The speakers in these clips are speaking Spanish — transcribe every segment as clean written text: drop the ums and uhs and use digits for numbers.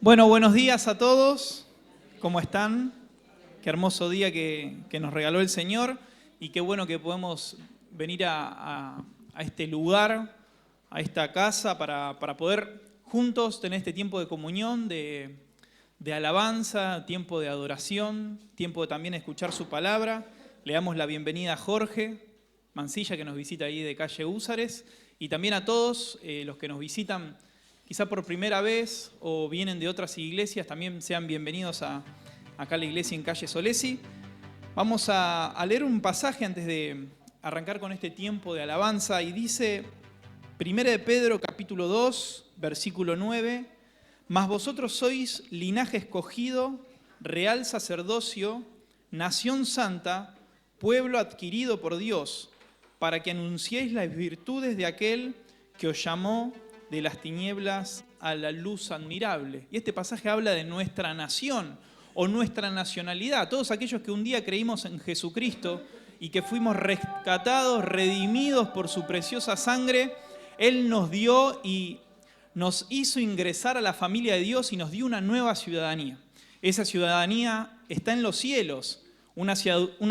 Bueno, buenos días a todos. ¿Cómo están? Qué hermoso día que nos regaló el Señor y qué bueno que podemos venir a este lugar, a esta casa, para poder juntos tener este tiempo de comunión, de alabanza, tiempo de adoración, tiempo de también escuchar su palabra. Le damos la bienvenida a Jorge Mancilla, que nos visita ahí de calle Húsares, y también a todos los que nos visitan quizá por primera vez o vienen de otras iglesias, también sean bienvenidos acá a la iglesia en calle Solesi. Vamos a leer un pasaje antes de arrancar con este tiempo de alabanza y dice 1 de Pedro capítulo 2, versículo 9, «Mas vosotros sois linaje escogido, real sacerdocio, nación santa, pueblo adquirido por Dios, para que anunciéis las virtudes de aquel que os llamó de las tinieblas a la luz admirable». Y este pasaje habla de nuestra nación o nuestra nacionalidad. Todos aquellos que un día creímos en Jesucristo y que fuimos rescatados, redimidos por su preciosa sangre, Él nos dio y nos hizo ingresar a la familia de Dios y nos dio una nueva ciudadanía. Esa ciudadanía está en los cielos, una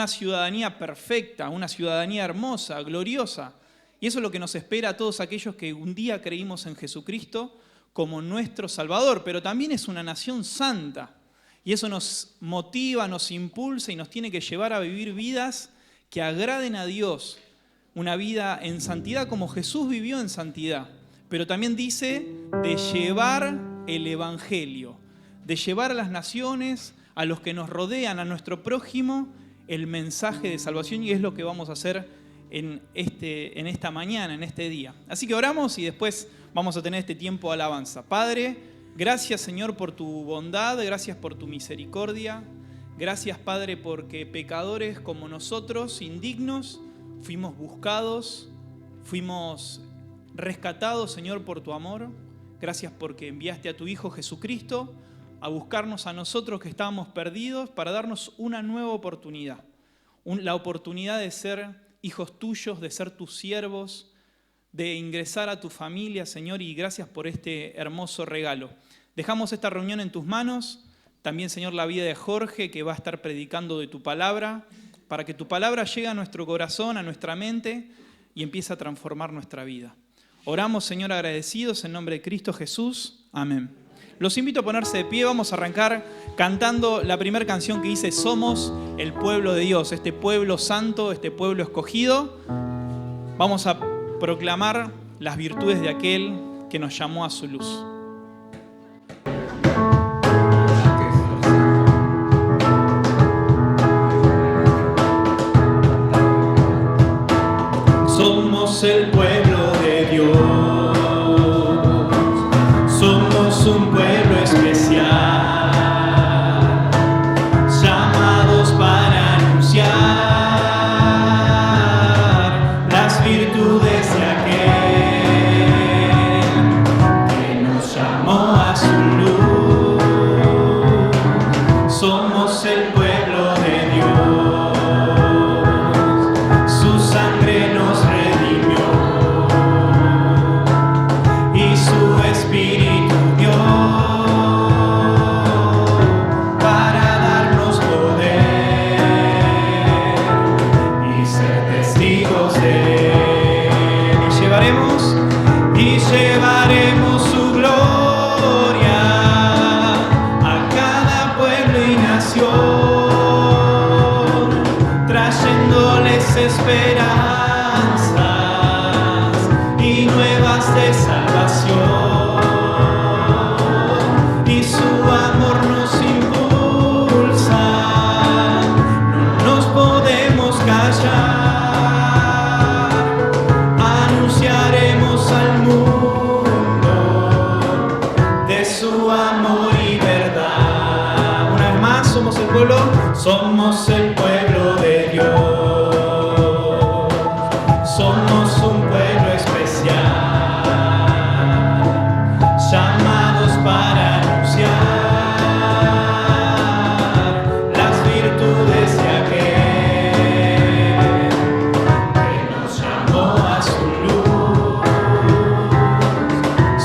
ciudadanía perfecta, una ciudadanía hermosa, gloriosa. Y eso es lo que nos espera a todos aquellos que un día creímos en Jesucristo como nuestro Salvador. Pero también es una nación santa. Y eso nos motiva, nos impulsa y nos tiene que llevar a vivir vidas que agraden a Dios. Una vida en santidad como Jesús vivió en santidad. Pero también dice de llevar el Evangelio. De llevar a las naciones, a los que nos rodean, a nuestro prójimo, el mensaje de salvación. Y es lo que vamos a hacer en esta mañana, en este día. Así que oramos y después vamos a tener este tiempo de alabanza. Padre, gracias Señor por tu bondad, gracias por tu misericordia. Gracias Padre porque pecadores como nosotros, indignos, fuimos buscados, fuimos rescatados Señor por tu amor. Gracias porque enviaste a tu Hijo Jesucristo a buscarnos a nosotros que estábamos perdidos para darnos una nueva oportunidad. La oportunidad de ser hijos tuyos, de ser tus siervos, de ingresar a tu familia, Señor, y gracias por este hermoso regalo. Dejamos esta reunión en tus manos, también, Señor, la vida de Jorge, que va a estar predicando de tu palabra, para que tu palabra llegue a nuestro corazón, a nuestra mente, y empiece a transformar nuestra vida. Oramos, Señor, agradecidos en nombre de Cristo Jesús. Amén. Los invito a ponerse de pie, vamos a arrancar cantando la primera canción que dice Somos el pueblo de Dios, este pueblo santo, este pueblo escogido. Vamos a proclamar las virtudes de aquel que nos llamó a su luz. Somos el pueblo de Dios. Somos un pueblo especial, llamados para anunciar las virtudes de aquel que nos llamó a su luz. Somos el pueblo de Dios, su sangre nos redimió y su espíritu llevaremos su gloria a cada pueblo y nación, trayéndoles esperanzas y nuevas de salvación. Y su amor nos impulsa, no nos podemos callar. Anunciaremos al mundo de su amor y verdad. Una vez más, somos el pueblo de Dios. Somos un pueblo especial, llamados para anunciar las virtudes de aquel que nos llamó a su luz.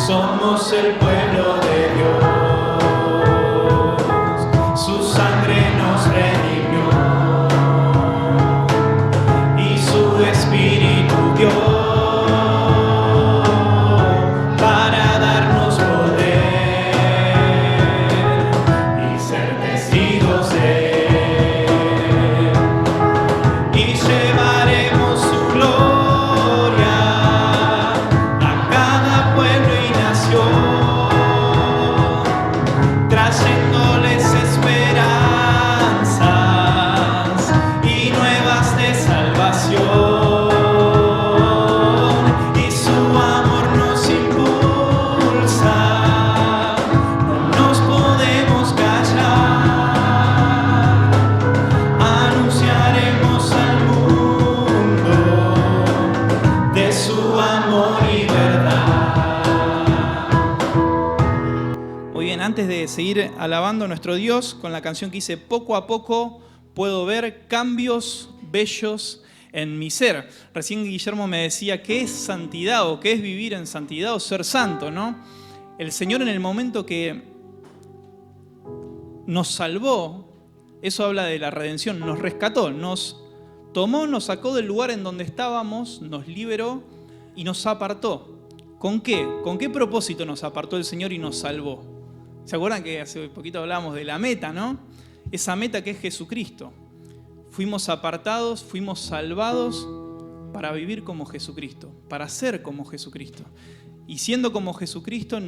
Somos el pueblo de Dios. de seguir alabando a nuestro Dios con la canción que dice: poco a poco puedo ver cambios bellos en mi ser. Recién Guillermo me decía qué es santidad o qué es vivir en santidad o ser santo, ¿no? El Señor, en el momento que nos salvó, eso habla de la redención, nos rescató, nos tomó, nos sacó del lugar en donde estábamos, nos liberó y nos apartó. ¿Con qué? ¿Con qué propósito nos apartó el Señor y nos salvó? ¿Se acuerdan que hace poquito hablábamos de la meta, no? Esa meta que es Jesucristo. Fuimos apartados, fuimos salvados para vivir como Jesucristo, para ser como Jesucristo. Y siendo como Jesucristo,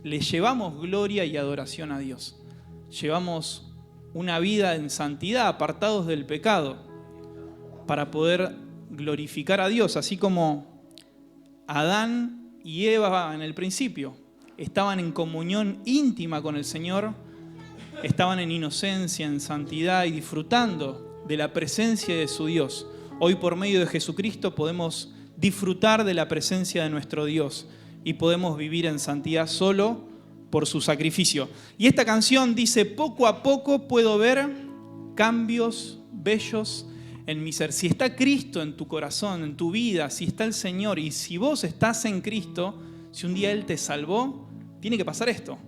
le llevamos gloria y adoración a Dios. Llevamos una vida en santidad, apartados del pecado, para poder glorificar a Dios, así como Adán y Eva en el principio estaban en comunión íntima con el Señor, estaban en inocencia, en santidad y disfrutando de la presencia de su Dios. Hoy, por medio de Jesucristo, podemos disfrutar de la presencia de nuestro Dios y podemos vivir en santidad solo por su sacrificio. Y esta canción dice: poco a poco puedo ver cambios bellos en mi ser. Si está Cristo en tu corazón, en tu vida, si está el Señor y si vos estás en Cristo, si un día Él te salvó, tiene que pasar esto.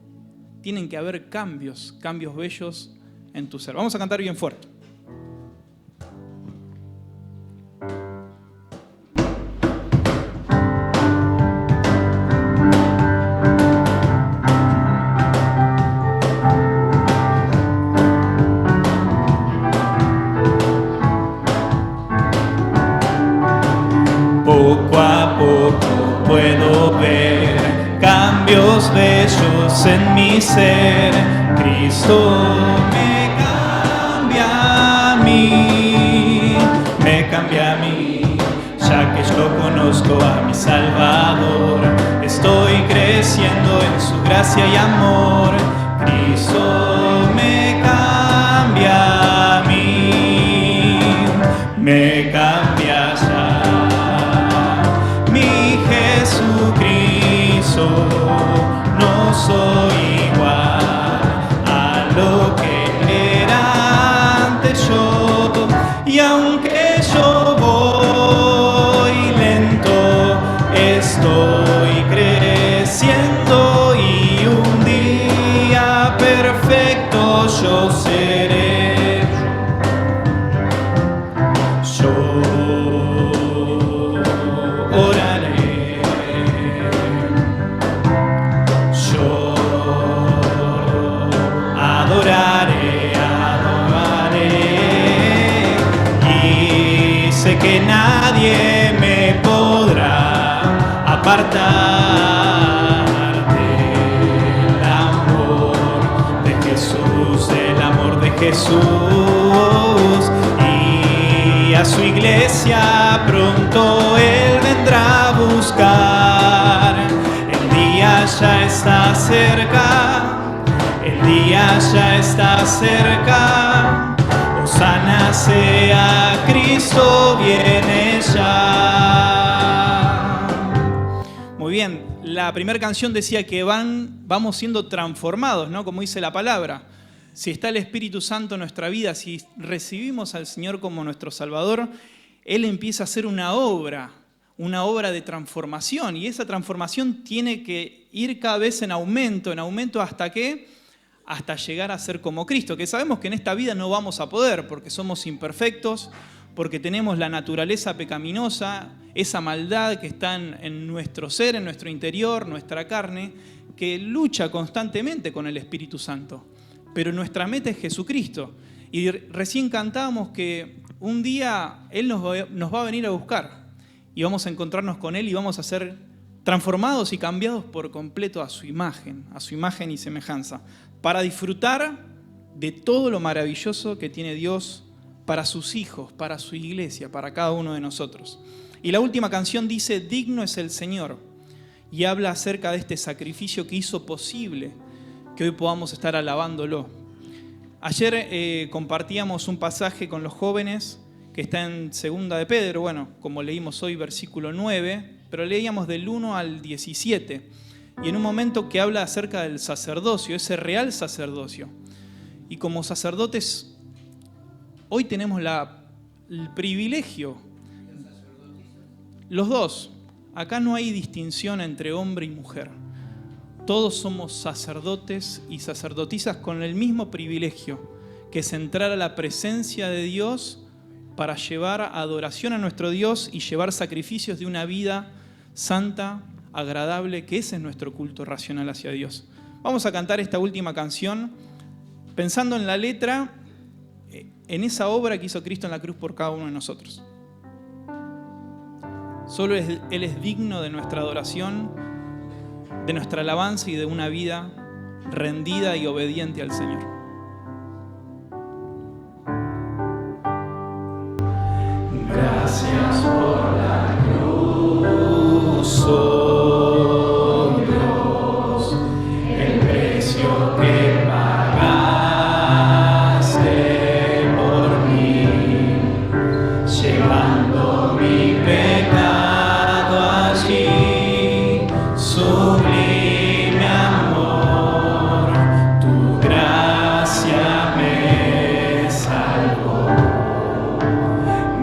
Tienen que haber cambios bellos en tu ser. Vamos a cantar bien fuerte. Poco a poco puedo ver cambios bellos en mi ser. Cristo me cambia a mí, ya que yo conozco a mi Salvador. Estoy creciendo en su gracia y amor. Cristo me cambia a mí, me cambia ya. No soy igual a lo que era antes yo, y aunque yo voy lento, estoy creciendo y un día perfecto yo seré. Yo oraré. Sé que nadie me podrá apartar del amor de Jesús, del amor de Jesús. Y a su iglesia pronto Él vendrá a buscar. El día ya está cerca, el día ya está cerca. Hosana sea Cristo, viene ya. Muy bien, la primera canción decía que vamos siendo transformados, ¿no? Como dice la palabra. Si está el Espíritu Santo en nuestra vida, si recibimos al Señor como nuestro Salvador, Él empieza a hacer una obra de transformación. Y esa transformación tiene que ir cada vez en aumento ¿hasta qué? Hasta llegar a ser como Cristo, que sabemos que en esta vida no vamos a poder, porque somos imperfectos, porque tenemos la naturaleza pecaminosa, esa maldad que está en nuestro ser, en nuestro interior, nuestra carne, que lucha constantemente con el Espíritu Santo. Pero nuestra meta es Jesucristo. Y recién cantábamos que un día Él nos va a venir a buscar y vamos a encontrarnos con Él y vamos a ser transformados y cambiados por completo a su imagen y semejanza, para disfrutar de todo lo maravilloso que tiene Dios para sus hijos, para su iglesia, para cada uno de nosotros. Y la última canción dice: digno es el Señor, y habla acerca de este sacrificio que hizo posible que hoy podamos estar alabándolo. Ayer compartíamos un pasaje con los jóvenes que está en 2 de Pedro, bueno, como leímos hoy, versículo 9, pero leíamos del 1 al 17. y en un momento que habla acerca del sacerdocio, ese real sacerdocio. Y como sacerdotes, hoy tenemos el privilegio, los dos, acá no hay distinción entre hombre y mujer. Todos somos sacerdotes y sacerdotisas con el mismo privilegio, que es entrar a la presencia de Dios para llevar adoración a nuestro Dios y llevar sacrificios de una vida santa, agradable, que ese es nuestro culto racional hacia Dios. Vamos a cantar esta última canción pensando en la letra, en esa obra que hizo Cristo en la cruz por cada uno de nosotros. Solo Él es digno de nuestra adoración, de nuestra alabanza y de una vida rendida y obediente al Señor. Gracias por la cruz, oh Dios, el precio que pagaste por mí, llevando mi pecado allí, sublime amor, tu gracia me salvó.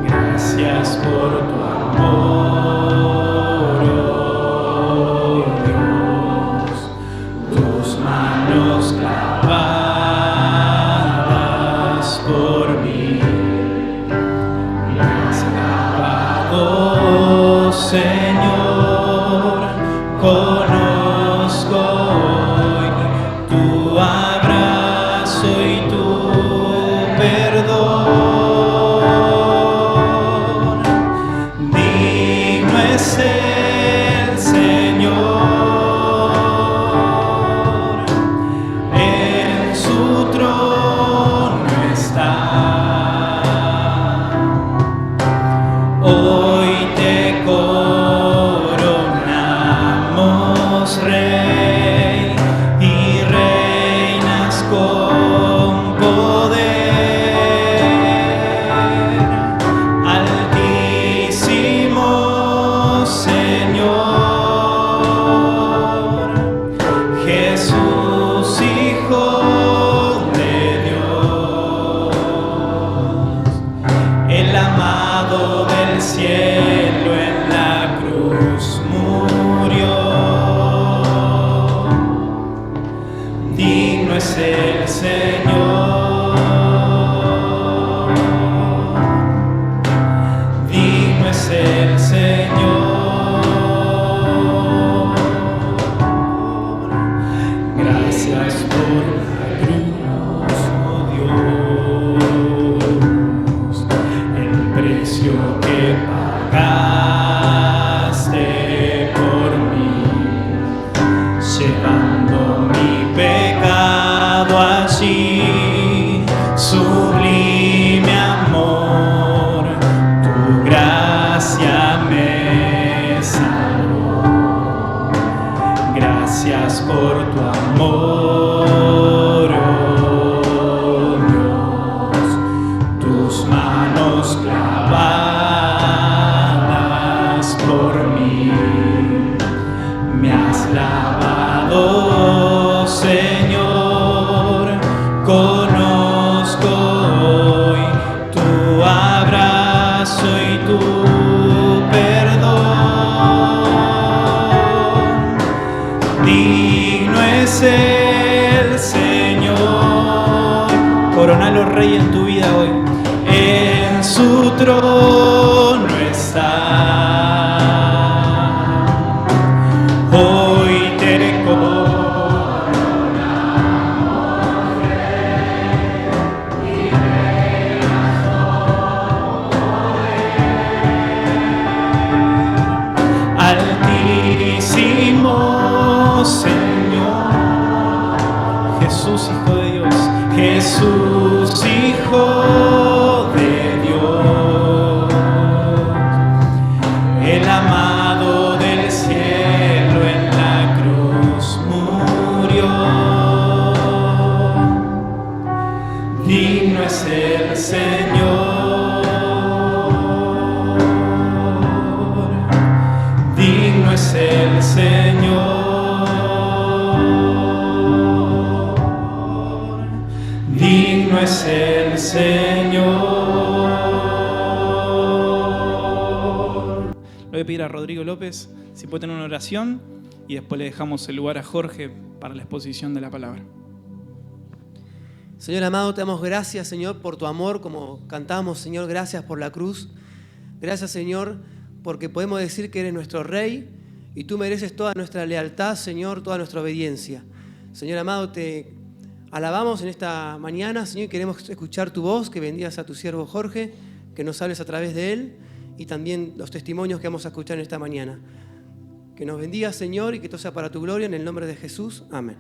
Gracias por tu amor, oh Dios, tus manos clavadas por mí, me has lavado, Señor, conozco hoy tu abrazo y tu perdón. Es el Señor, en su trono está. Hoy te coronamos, Rey, y reinas con poder. Altísimo Señor, Jesús, Hijo de Dios, el amado del cielo en la cruz murió. Digno es el Señor, digno es el Señor. Gracias por la cruz, oh Dios, el precio que pagaste por mí, llevando mi pecado allí, sublime amor, tu gracia me salvó. Gracias por tu amor, oh Dios, tus manos clavadas por mí, me has lavado, Señor, conozco hoy tu abrazo y tu perdón. Digno es el Señor, coronalo, Rey, en tu vida hoy. En su trono está. Hoy te coronamos, Rey, y reinas con poder. Altísimo Señor, Jesús, Hijo de Dios, Jesús, Hijo de Dios, el amado del cielo en la cruz murió. del Señor. Le voy a pedir a Rodrigo López si puede tener una oración y después le dejamos el lugar a Jorge para la exposición de la palabra. Señor amado, te damos gracias, Señor, por tu amor, como cantamos, Señor, gracias por la cruz. Gracias, Señor, porque podemos decir que eres nuestro Rey y tú mereces toda nuestra lealtad, Señor, toda nuestra obediencia. Señor amado, te alabamos en esta mañana, Señor, y queremos escuchar tu voz, que bendigas a tu siervo Jorge, que nos hables a través de él y también los testimonios que vamos a escuchar en esta mañana. Que nos bendigas, Señor, y que todo sea para tu gloria, en el nombre de Jesús. Amén.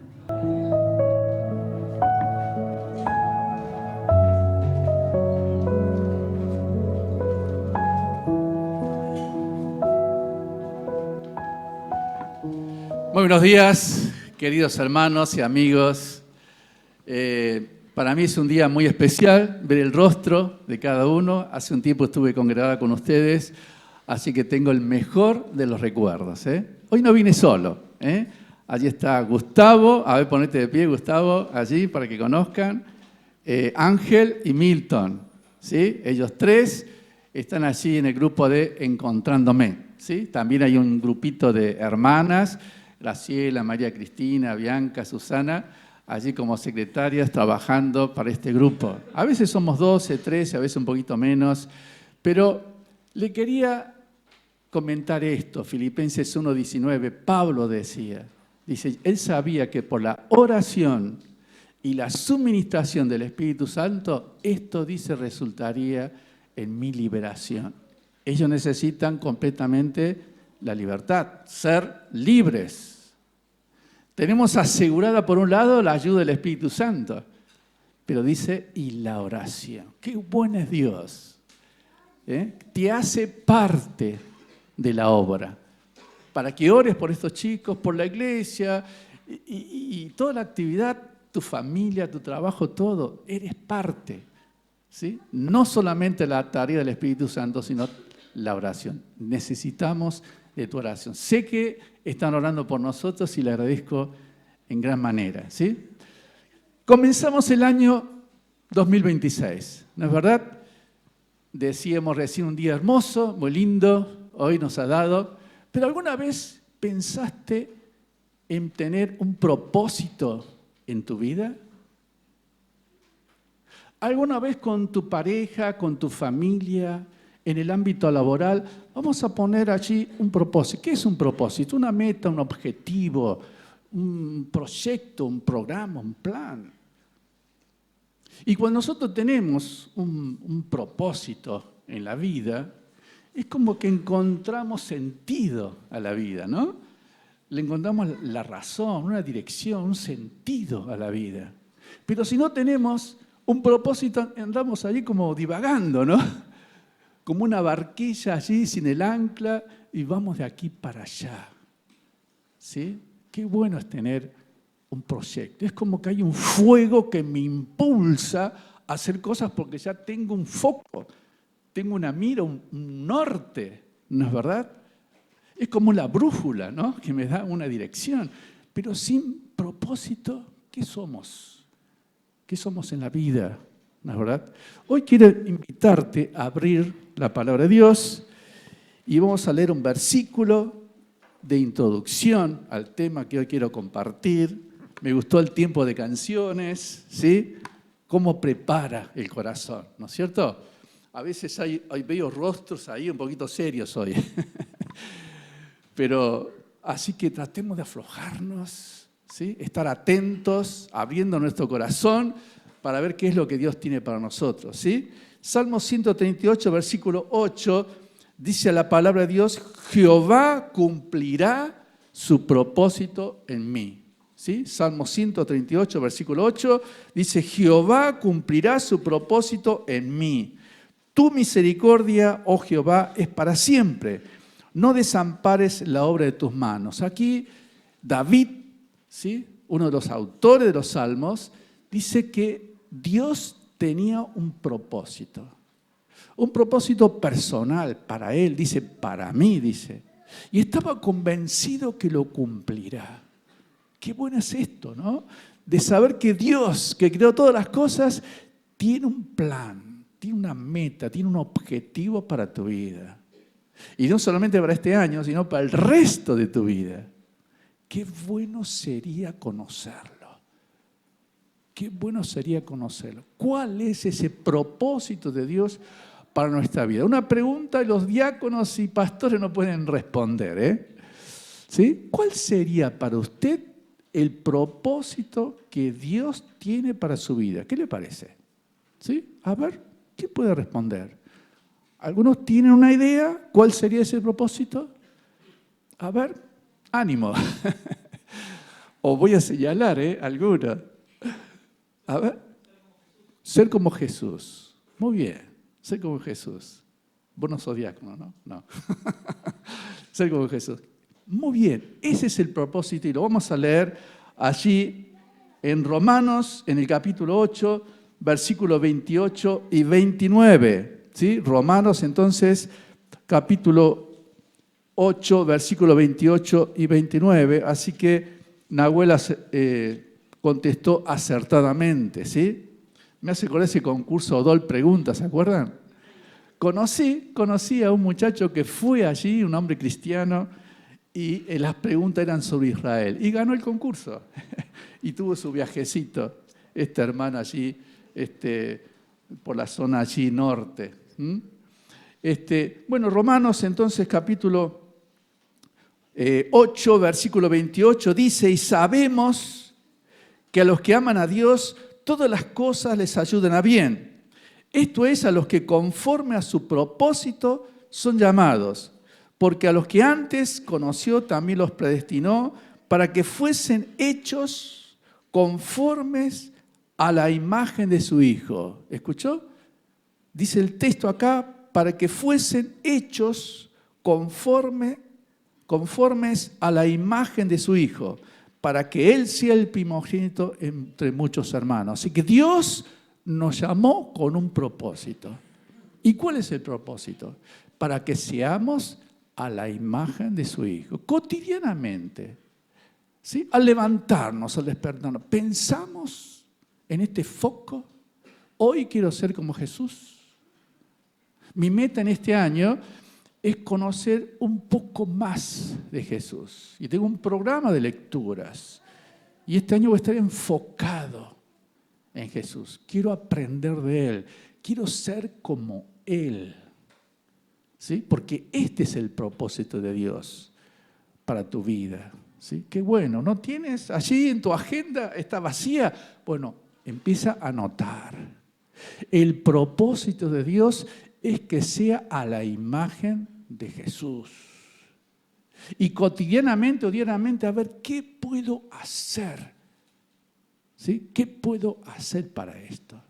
Muy buenos días, queridos hermanos y amigos. Para mí es un día muy especial ver el rostro de cada uno. Hace un tiempo estuve congregada con ustedes, así que tengo el mejor de los recuerdos. Hoy no vine solo. Allí está Gustavo. A ver, ponete de pie, Gustavo, allí para que conozcan. Ángel y Milton. ¿Sí? Ellos tres están allí en el grupo de Encontrándome. ¿Sí? También hay un grupito de hermanas. Graciela, María Cristina, Bianca, Susana, allí como secretarias trabajando para este grupo. A veces somos 12, 13, a veces un poquito menos, pero le quería comentar esto. Filipenses 1:19, Pablo dice, él sabía que por la oración y la suministración del Espíritu Santo, esto dice resultaría en mi liberación. Ellos necesitan completamente la libertad, ser libres. Tenemos asegurada por un lado la ayuda del Espíritu Santo, pero dice, y la oración. ¡Qué bueno es Dios! Te hace parte de la obra, para que ores por estos chicos, por la iglesia y toda la actividad, tu familia, tu trabajo, todo, eres parte. ¿Sí? No solamente la tarea del Espíritu Santo, sino la oración. Necesitamos de tu oración. Sé que están orando por nosotros y le agradezco en gran manera. ¿Sí? Comenzamos el año 2026, ¿no es verdad? Decíamos recién un día hermoso, muy lindo, hoy nos ha dado, pero ¿alguna vez pensaste en tener un propósito en tu vida? ¿Alguna vez con tu pareja, con tu familia, en el ámbito laboral, vamos a poner allí un propósito? ¿Qué es un propósito? Una meta, un objetivo, un proyecto, un programa, un plan. Y cuando nosotros tenemos un propósito en la vida, es como que encontramos sentido a la vida, ¿no? Le encontramos la razón, una dirección, un sentido a la vida. Pero si no tenemos un propósito, andamos allí como divagando, ¿no? Como una barquilla allí sin el ancla y vamos de aquí para allá. ¿Sí? Qué bueno es tener un proyecto. Es como que hay un fuego que me impulsa a hacer cosas porque ya tengo un foco, tengo una mira, un norte, ¿no es verdad? Es como la brújula, ¿no? Que me da una dirección. Pero sin propósito, ¿qué somos? ¿Qué somos en la vida? ¿No es verdad? Hoy quiero invitarte a abrir la palabra de Dios y vamos a leer un versículo de introducción al tema que hoy quiero compartir. Me gustó el tiempo de canciones, ¿sí? Cómo prepara el corazón, ¿no es cierto? A veces hay veo rostros ahí un poquito serios hoy. Pero así que tratemos de aflojarnos, ¿sí? Estar atentos, abriendo nuestro corazón para ver qué es lo que Dios tiene para nosotros, ¿sí? Salmo 138, versículo 8, dice la palabra de Dios, Jehová cumplirá su propósito en mí. ¿Sí? Salmo 138, versículo 8, dice, Jehová cumplirá su propósito en mí. Tu misericordia, oh Jehová, es para siempre. No desampares la obra de tus manos. Aquí David, ¿sí? Uno de los autores de los Salmos, dice que Dios tenía un propósito personal para él, dice, para mí, dice. Y estaba convencido que lo cumplirá. Qué bueno es esto, ¿no? De saber que Dios, que creó todas las cosas, tiene un plan, tiene una meta, tiene un objetivo para tu vida. Y no solamente para este año, sino para el resto de tu vida. Qué bueno sería conocerlo. Qué bueno sería conocerlo. ¿Cuál es ese propósito de Dios para nuestra vida? Una pregunta que los diáconos y pastores no pueden responder, ¿sí? ¿Cuál sería para usted el propósito que Dios tiene para su vida? ¿Qué le parece? ¿Sí? A ver, ¿quién puede responder? ¿Algunos tienen una idea? ¿Cuál sería ese propósito? A ver, ánimo. O voy a señalar, algunos. A ver, ser como Jesús. Muy bien, ser como Jesús. Vos no sos diácono, ¿no? No. Ser como Jesús. Muy bien, ese es el propósito y lo vamos a leer allí en Romanos, en el capítulo 8, versículos 28 y 29. ¿Sí? Romanos, entonces, capítulo 8, versículos 28 y 29. Así que Nahuel contestó acertadamente, ¿sí? Me hace acordar ese concurso Odol Pregunta, ¿se acuerdan? Conocí a un muchacho que fue allí, un hombre cristiano, y las preguntas eran sobre Israel. Y ganó el concurso. Y tuvo su viajecito, esta hermana allí, por la zona allí norte. Bueno, Romanos entonces capítulo 8, versículo 28 dice, y sabemos que a los que aman a Dios, todas las cosas les ayudan a bien. Esto es, a los que conforme a su propósito son llamados, porque a los que antes conoció también los predestinó para que fuesen hechos conformes a la imagen de su Hijo. ¿Escuchó? Dice el texto acá, para que fuesen hechos conformes a la imagen de su Hijo, para que Él sea el primogénito entre muchos hermanos. Así que Dios nos llamó con un propósito. ¿Y cuál es el propósito? Para que seamos a la imagen de su Hijo, cotidianamente. ¿Sí? Al levantarnos, al despertarnos, pensamos en este foco. Hoy quiero ser como Jesús. Mi meta en este año es conocer un poco más de Jesús. Y tengo un programa de lecturas. Y este año voy a estar enfocado en Jesús. Quiero aprender de Él. Quiero ser como Él. ¿Sí? Porque este es el propósito de Dios para tu vida. ¿Sí? Qué bueno, ¿no tienes allí en tu agenda, está vacía? Bueno, empieza a anotar. El propósito de Dios es que sea a la imagen de Jesús. Y cotidianamente o diariamente, a ver, ¿qué puedo hacer? ¿Sí? ¿Qué puedo hacer para esto?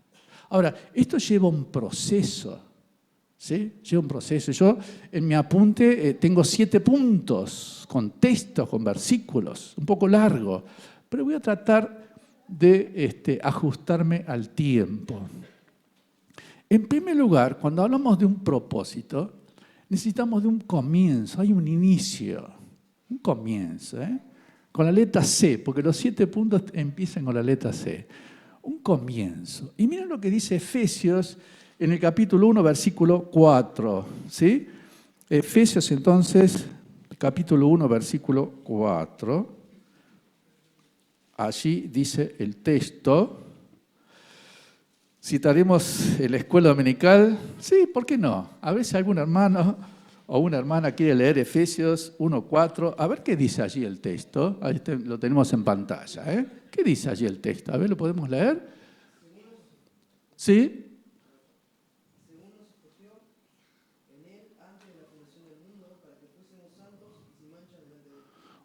Ahora, esto lleva un proceso. ¿Sí? Lleva un proceso. Yo en mi apunte tengo 7 puntos con textos, con versículos, un poco largo, pero voy a tratar de ajustarme al tiempo. En primer lugar, cuando hablamos de un propósito, necesitamos de un comienzo, hay un inicio, un comienzo, con la letra C, porque los 7 puntos empiezan con la letra C. Un comienzo. Y miren lo que dice Efesios en el capítulo 1, versículo 4. ¿Sí? Efesios entonces, capítulo 1, versículo 4. Allí dice el texto. Citaremos en la escuela dominical. Sí, ¿por qué no? A ver si algún hermano o una hermana quiere leer Efesios 1, 4. A ver qué dice allí el texto. Ahí lo tenemos en pantalla. ¿Qué dice allí el texto? A ver, ¿lo podemos leer? ¿Sí?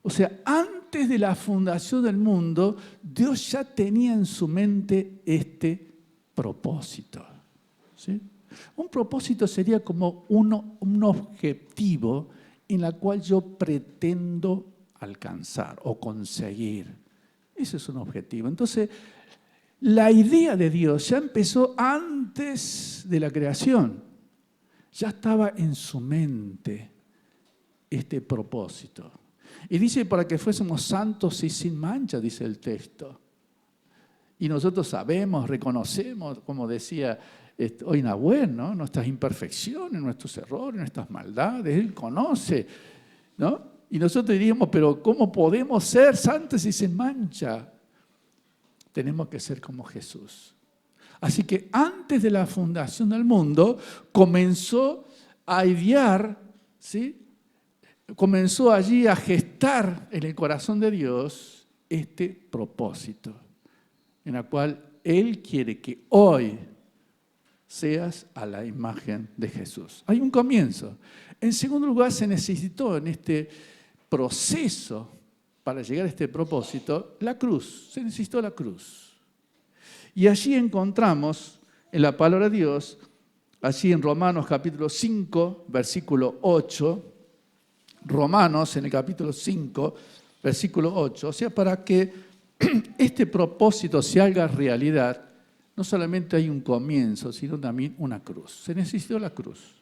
O sea, antes de la fundación del mundo, Dios ya tenía en su mente este propósito. ¿Sí? Un propósito sería como un objetivo en el cual yo pretendo alcanzar o conseguir. Ese es un objetivo. Entonces, la idea de Dios ya empezó antes de la creación. Ya estaba en su mente este propósito. Y dice para que fuésemos santos y sin mancha, dice el texto. Y nosotros sabemos, reconocemos, como decía hoy Nahuel, ¿no? Nuestras imperfecciones, nuestros errores, nuestras maldades. Él conoce, ¿no? Y nosotros diríamos, pero ¿cómo podemos ser santos si se mancha? Tenemos que ser como Jesús. Así que antes de la fundación del mundo, comenzó a idear, ¿sí? Comenzó allí a gestar en el corazón de Dios este propósito, en el cual Él quiere que hoy seas a la imagen de Jesús. Hay un comienzo. En segundo lugar, se necesitó en este proceso para llegar a este propósito la cruz. Se necesitó la cruz. Y allí encontramos en la palabra de Dios, allí en Romanos capítulo 5, versículo 8, Romanos en el capítulo 5, versículo 8, o sea, para que este propósito se haga realidad, no solamente hay un comienzo, sino también una cruz. Se necesitó la cruz.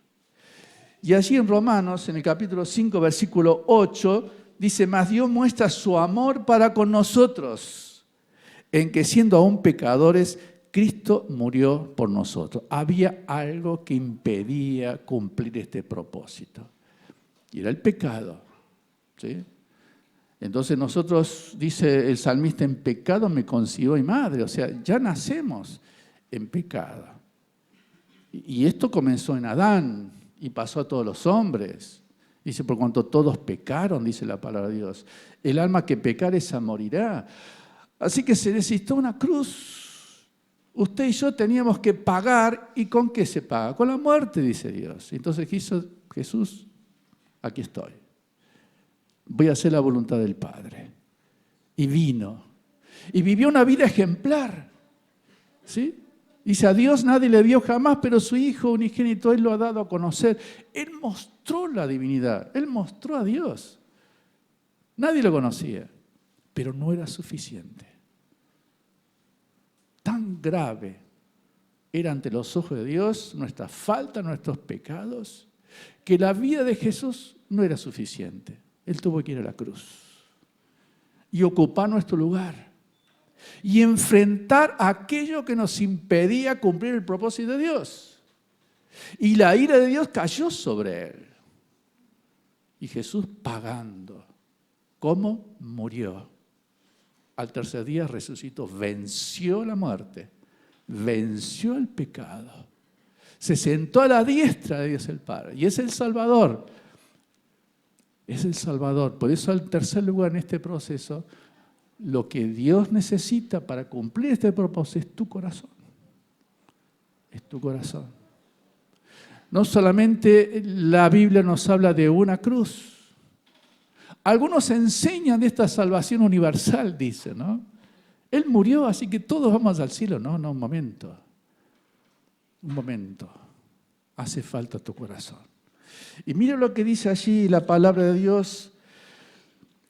Y allí en Romanos, en el capítulo 5, versículo 8, dice, mas Dios muestra su amor para con nosotros, en que siendo aún pecadores, Cristo murió por nosotros. Había algo que impedía cumplir este propósito. Y era el pecado. ¿Sí? Entonces nosotros, dice el salmista, en pecado me concibió mi madre. O sea, ya nacemos en pecado. Y esto comenzó en Adán y pasó a todos los hombres. Dice, por cuanto todos pecaron, dice la palabra de Dios. El alma que pecare, esa morirá. Así que se necesitó una cruz. Usted y yo teníamos que pagar. ¿Y con qué se paga? Con la muerte, dice Dios. Entonces quiso Jesús, aquí estoy. Voy a hacer la voluntad del Padre. Y vino. Y vivió una vida ejemplar. ¿Sí? Dice, a Dios nadie le vio jamás, pero su Hijo unigénito Él lo ha dado a conocer. Él mostró la divinidad. Él mostró a Dios. Nadie lo conocía, pero no era suficiente. Tan grave era ante los ojos de Dios nuestra falta, nuestros pecados, que la vida de Jesús no era suficiente. Él tuvo que ir a la cruz y ocupar nuestro lugar y enfrentar aquello que nos impedía cumplir el propósito de Dios. Y la ira de Dios cayó sobre Él. Y Jesús pagando. ¿Cómo? Murió. Al tercer día resucitó, venció la muerte, venció el pecado. Se sentó a la diestra de Dios el Padre y es el Salvador. Es el Salvador. Por eso, al tercer lugar en este proceso, lo que Dios necesita para cumplir este propósito es tu corazón. Es tu corazón. No solamente la Biblia nos habla de una cruz. Algunos enseñan de esta salvación universal, dicen, ¿no? Él murió, así que todos vamos al cielo. No, un momento. Un momento. Hace falta tu corazón. Y mira lo que dice allí la palabra de Dios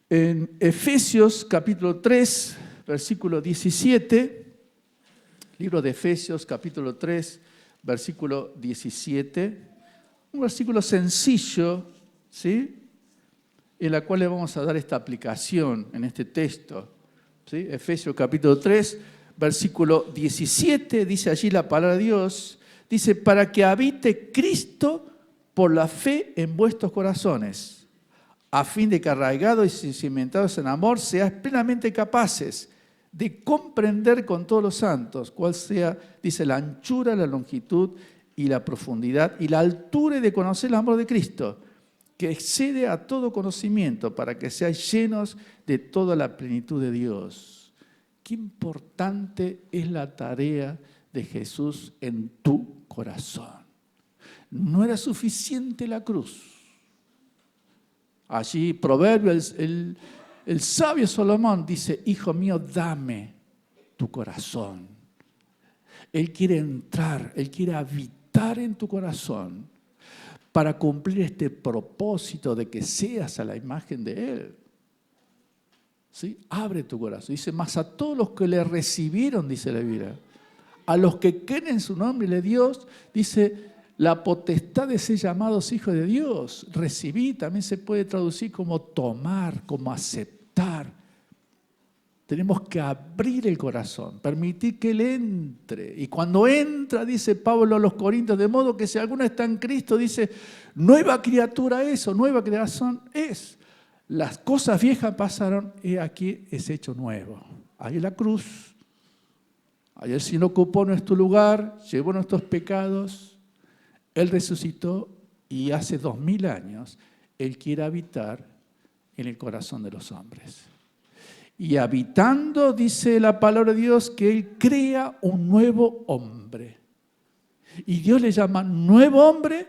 en Efesios capítulo 3, versículo 17. Libro de Efesios capítulo 3, versículo 17. Un versículo sencillo, ¿sí? En la cual le vamos a dar esta aplicación en este texto. ¿Sí? Efesios capítulo 3, versículo 17, dice allí la palabra de Dios, dice, para que habite Cristo por la fe en vuestros corazones, a fin de que arraigados y cimentados en amor, seáis plenamente capaces de comprender con todos los santos cuál sea, dice, la anchura, la longitud y la profundidad y la altura y de conocer el amor de Cristo, que excede a todo conocimiento, para que seáis llenos de toda la plenitud de Dios. Qué importante es la tarea de Jesús en tu corazón. No era suficiente la cruz. Allí, Proverbios, el sabio Salomón dice, hijo mío, dame tu corazón. Él quiere entrar, Él quiere habitar en tu corazón, para cumplir este propósito de que seas a la imagen de Él. ¿Sí? Abre tu corazón. Dice, mas a todos los que le recibieron, dice la Biblia, a los que creen en su nombre le Dios, dice, la potestad de ser llamados hijos de Dios. Recibir también se puede traducir como tomar, como aceptar. Tenemos que abrir el corazón, permitir que Él entre. Y cuando entra, dice Pablo a los Corintios, de modo que si alguno está en Cristo, dice, nueva criatura es o nueva creación es. Las cosas viejas pasaron y aquí es hecho nuevo. Ahí la cruz. Ahí el Señor ocupó nuestro lugar, llevó nuestros pecados. Él resucitó y hace 2000 años Él quiere habitar en el corazón de los hombres. Y habitando, dice la palabra de Dios, que Él crea un nuevo hombre. Y Dios le llama nuevo hombre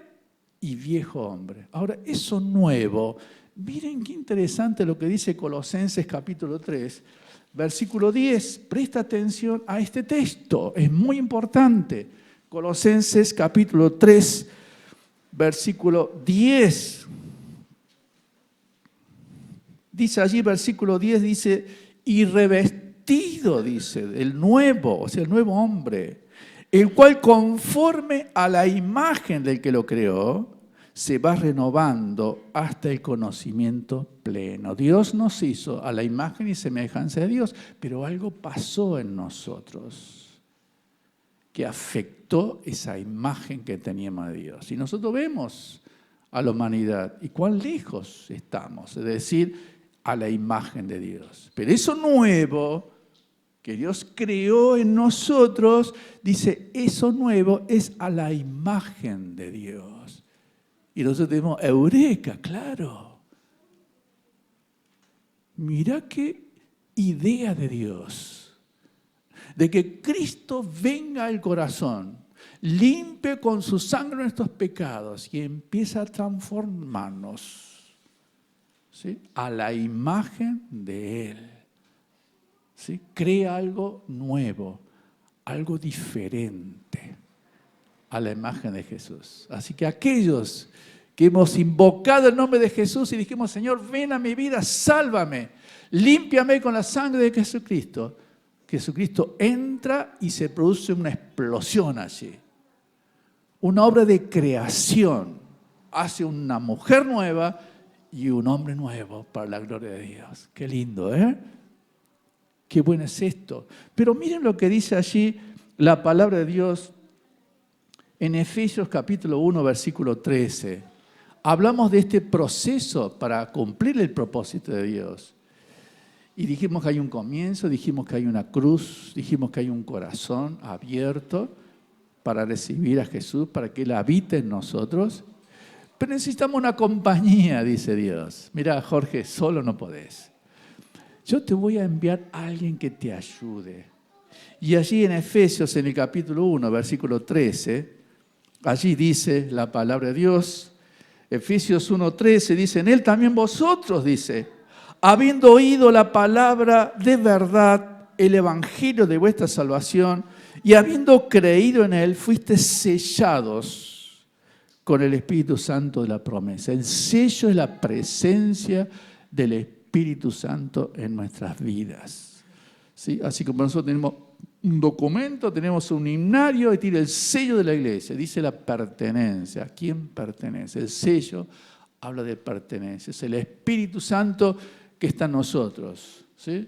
y viejo hombre. Ahora, eso nuevo, miren qué interesante lo que dice Colosenses capítulo 3, versículo 10. Presta atención a este texto, es muy importante. Colosenses capítulo 3, versículo 10. Dice allí, versículo 10, dice, y revestido, dice, el nuevo, o sea, el nuevo hombre, el cual conforme a la imagen del que lo creó, se va renovando hasta el conocimiento pleno. Dios nos hizo a la imagen y semejanza de Dios, pero algo pasó en nosotros que afectó esa imagen que teníamos de Dios. Y nosotros vemos a la humanidad y cuán lejos estamos, es decir, a la imagen de Dios. Pero eso nuevo que Dios creó en nosotros, dice, eso nuevo es a la imagen de Dios. Y nosotros tenemos eureka, claro. Mirá qué idea de Dios, de que Cristo venga al corazón, limpie con su sangre nuestros pecados y empieza a transformarnos, ¿sí?, a la imagen de Él. ¿Sí? Crea algo nuevo, algo diferente a la imagen de Jesús. Así que aquellos que hemos invocado el nombre de Jesús y dijimos, Señor, ven a mi vida, sálvame, límpiame con la sangre de Jesucristo. Jesucristo entra y se produce una explosión allí. Una obra de creación. Hace una mujer nueva y un hombre nuevo para la gloria de Dios. Qué lindo, ¿eh? Qué bueno es esto. Pero miren lo que dice allí la palabra de Dios en Efesios capítulo 1, versículo 13. Hablamos de este proceso para cumplir el propósito de Dios. Y dijimos que hay un comienzo, dijimos que hay una cruz, dijimos que hay un corazón abierto para recibir a Jesús, para que Él habite en nosotros. Pero necesitamos una compañía, dice Dios. Mira, Jorge, solo no podés. Yo te voy a enviar a alguien que te ayude. Y allí en Efesios, en el capítulo 1, versículo 13, allí dice la palabra de Dios, Efesios 1:13, dice, en Él también vosotros, dice, habiendo oído la palabra de verdad, el evangelio de vuestra salvación, y habiendo creído en Él, fuisteis sellados con el Espíritu Santo de la promesa. El sello es la presencia del Espíritu Santo en nuestras vidas. ¿Sí? Así como nosotros tenemos un documento, tenemos un himnario y tiene el sello de la iglesia, dice la pertenencia. ¿A quién pertenece? El sello habla de pertenencia. Es el Espíritu Santo que está en nosotros. ¿Sí?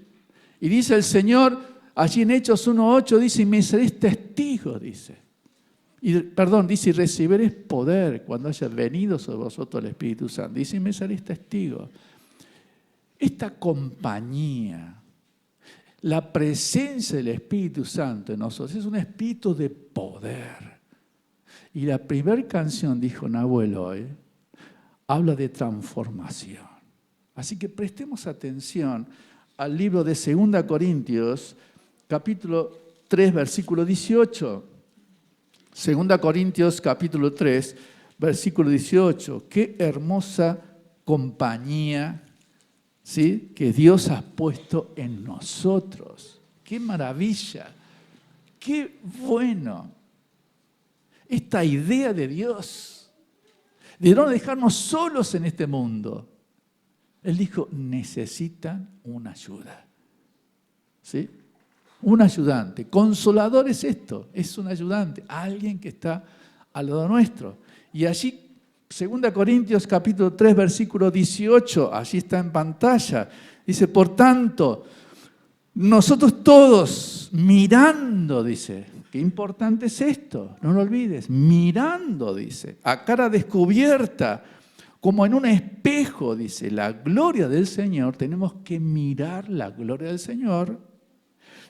Y dice el Señor, allí en Hechos 1:8, dice, y me seréis testigos, dice. Dice, y recibiréis poder cuando haya venido sobre vosotros el Espíritu Santo. Dice, y me seréis testigos. Esta compañía, la presencia del Espíritu Santo en nosotros, es un espíritu de poder. Y la primera canción, dijo Nahuel hoy, habla de transformación. Así que prestemos atención al libro de 2 Corintios, capítulo 3, versículo 18. 2 Corintios, capítulo 3, versículo 18. Qué hermosa compañía, ¿sí?, que Dios ha puesto en nosotros. ¡Qué maravilla! ¡Qué bueno! Esta idea de Dios, de no dejarnos solos en este mundo. Él dijo, necesitan una ayuda. ¿Sí? Un ayudante. Consolador es esto, es un ayudante, alguien que está al lado nuestro. Y allí 2 Corintios capítulo 3, versículo 18, allí está en pantalla. Dice, por tanto, Nosotros todos mirando, dice, qué importante es esto, no lo olvides, mirando, dice, a cara descubierta, como en un espejo, dice, la gloria del Señor, tenemos que mirar la gloria del Señor.